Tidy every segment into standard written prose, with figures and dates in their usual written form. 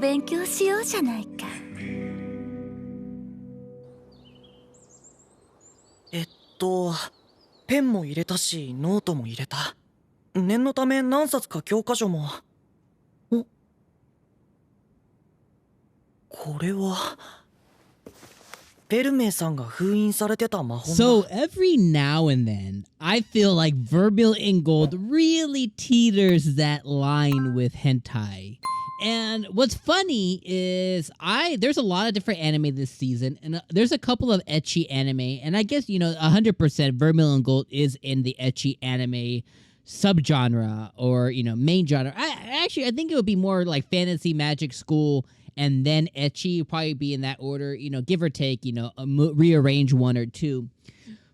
勉強しようじゃないか。ペンも入れたし、ノートも入れた。念のため何冊か教科書も。これはベルメイさんが封印されてた魔法だ。So every now and then, I feel like Vermeil in Gold really teeters that line with hentai. And what's funny is there's a lot of different anime this season, and there's a couple of ecchi anime, and I guess, 100% Vermeil in Gold is in the ecchi anime subgenre or, main genre. I think it would be more like fantasy, magic school, and then ecchi would probably be in that order, give or take, rearrange one or two.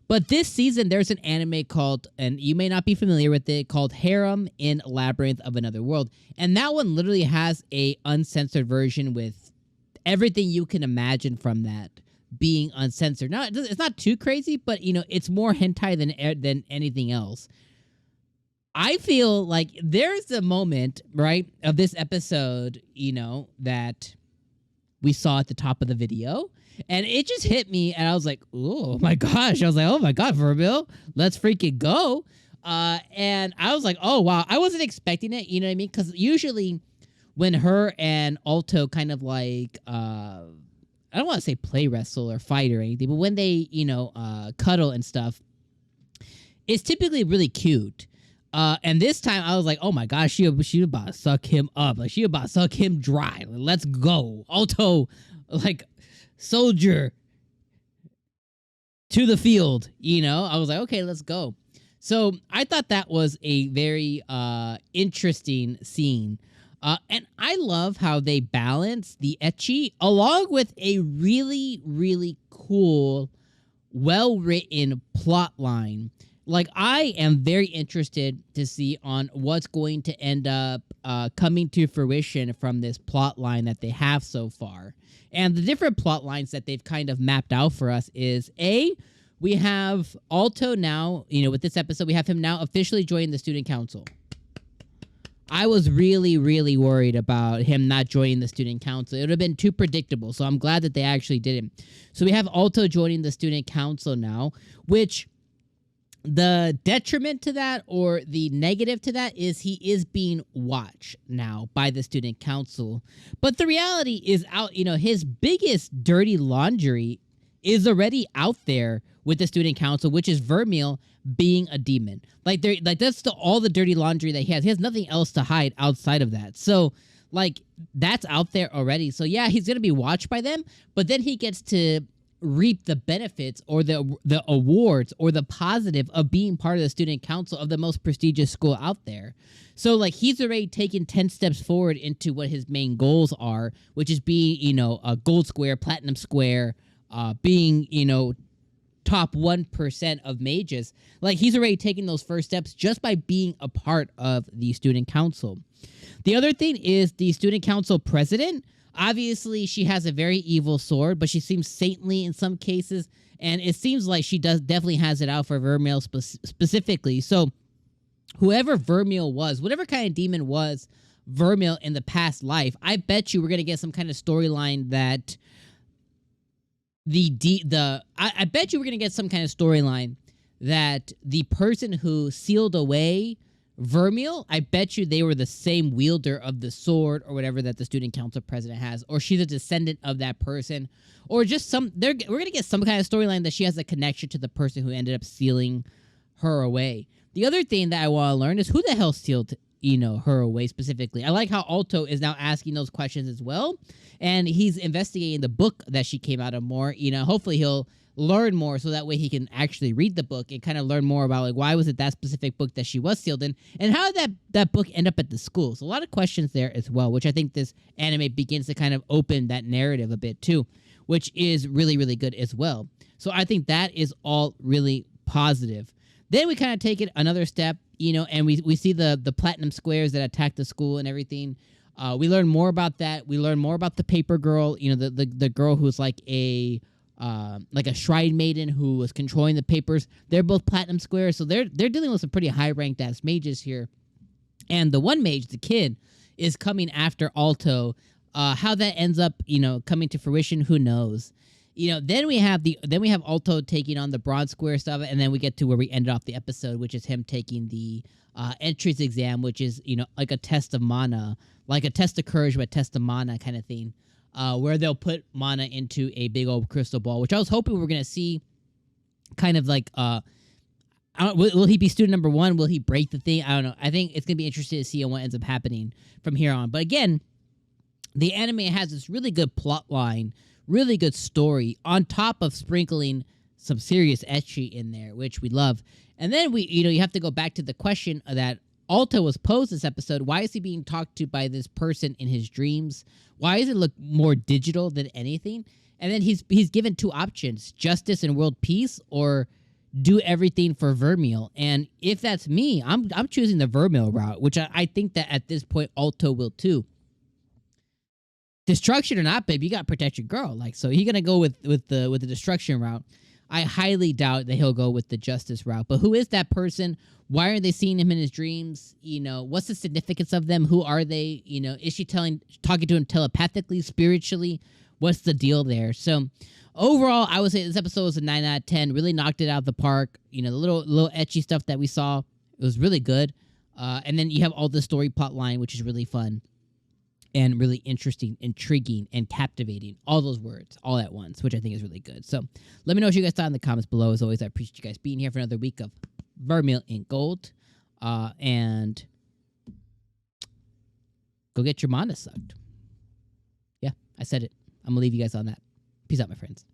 But this season, there's an anime called, and you may not be familiar with it, called Harem in Labyrinth of Another World. And that one literally has a uncensored version with everything you can imagine from that being uncensored. It's not too crazy, but, it's more hentai than anything else. I feel like there's a moment, right, of this episode, that we saw at the top of the video. And it just hit me, and I was like, oh my gosh. I was like, oh my God, Vermeil, let's freaking go. And I was like, oh wow. I wasn't expecting it, you know what I mean? Because usually when her and Alto kind of like, I don't want to say play wrestle or fight or anything, but when they, cuddle and stuff, it's typically really cute. And this time I was like, oh my gosh, she about to suck him up. Like, she about to suck him dry. Like, let's go. Alto, like, soldier to the field, I was like, okay, let's go. So I thought that was a very interesting scene. And I love how they balance the ecchi along with a really, really cool, well-written plot line. Like, I am very interested to see on what's going to end up coming to fruition from this plot line that they have so far. And the different plot lines that they've kind of mapped out for us is, we have Alto now, with this episode, we have him now officially joining the student council. I was really, really worried about him not joining the student council. It would have been too predictable, so I'm glad that they actually didn't. So we have Alto joining the student council now, which the detriment to that, or the negative to that, is he is being watched now by the student council. But the reality is out, his biggest dirty laundry is already out there with the student council, which is Vermeil being a demon. That's all the dirty laundry that he has. He has nothing else to hide outside of that. So, that's out there already. So yeah, he's gonna be watched by them, but then he gets to reap the benefits or the awards or the positive of being part of the student council of the most prestigious school out there. So he's already taken 10 steps forward into what his main goals are, which is being, a gold square, platinum square, being, top 1% of mages. He's already taken those first steps just by being a part of the student council. The other thing is the student council president. Obviously, she has a very evil sword, but she seems saintly in some cases, and it seems like she definitely has it out for Vermeil specifically. So, whoever Vermeil was, whatever kind of demon was Vermeil in the past life, I bet you we're gonna get some kind of storyline that I bet you we're gonna get some kind of storyline that the person who sealed away Vermeil, I bet you they were the same wielder of the sword or whatever that the student council president has, or she's a descendant of that person, or just we're gonna get some kind of storyline that she has a connection to the person who ended up sealing her away. The other thing that I want to learn is who the hell sealed her away specifically. I like how Alto is now asking those questions as well, and he's investigating the book that she came out of more. Hopefully he'll learn more so that way he can actually read the book and kind of learn more about why was it that specific book that she was sealed in, and how did that book end up at the school. So a lot of questions there as well, which I think this anime begins to kind of open that narrative a bit too, which is really, really good as well. So I think that is all really positive. Then we kind of take it another step, and we see the platinum squares that attack the school and everything. We learn more about that. We learn more about the paper girl, the girl who's like a shrine maiden who was controlling the papers. They're both platinum squares, so they're dealing with some pretty high ranked ass mages here. And the one mage, the kid, is coming after Alto How that ends up, coming to fruition, who knows? Then we have Alto taking on the Bronze Square stuff, and then we get to where we ended off the episode, which is him taking the entrance exam, which is like a test of mana, like a test of courage, but a test of mana kind of thing, where they'll put mana into a big old crystal ball, which I was hoping we were gonna see, kind of like will he be student number 1? Will he break the thing? I don't know. I think it's gonna be interesting to see what ends up happening from here on. But again, the anime has this really good plot line, really good story, on top of sprinkling some serious ecchi in there, which we love. And then you have to go back to the question that Alto was posed this episode. Why is he being talked to by this person in his dreams? Why does it look more digital than anything? And then he's given 2 options: justice and world peace, or do everything for Vermeil. And if that's me, I'm choosing the Vermeil route, which I think that at this point Alto will too. Destruction or not, babe, you got to protect your girl. So he's gonna go with the destruction route. I highly doubt that he'll go with the justice route. But who is that person? Why are they seeing him in his dreams? What's the significance of them? Who are they? Is she talking to him telepathically, spiritually? What's the deal there? So overall, I would say this episode was a 9 out of 10. Really knocked it out of the park. The little ecchi stuff that we saw, it was really good. And then you have all the story plot line, which is really fun and really interesting, intriguing, and captivating. All those words all at once, which I think is really good. So let me know what you guys thought in the comments below. As always, I appreciate you guys being here for another week of Vermeil in Gold. And go get your mana sucked. Yeah, I said it. I'm going to leave you guys on that. Peace out, my friends.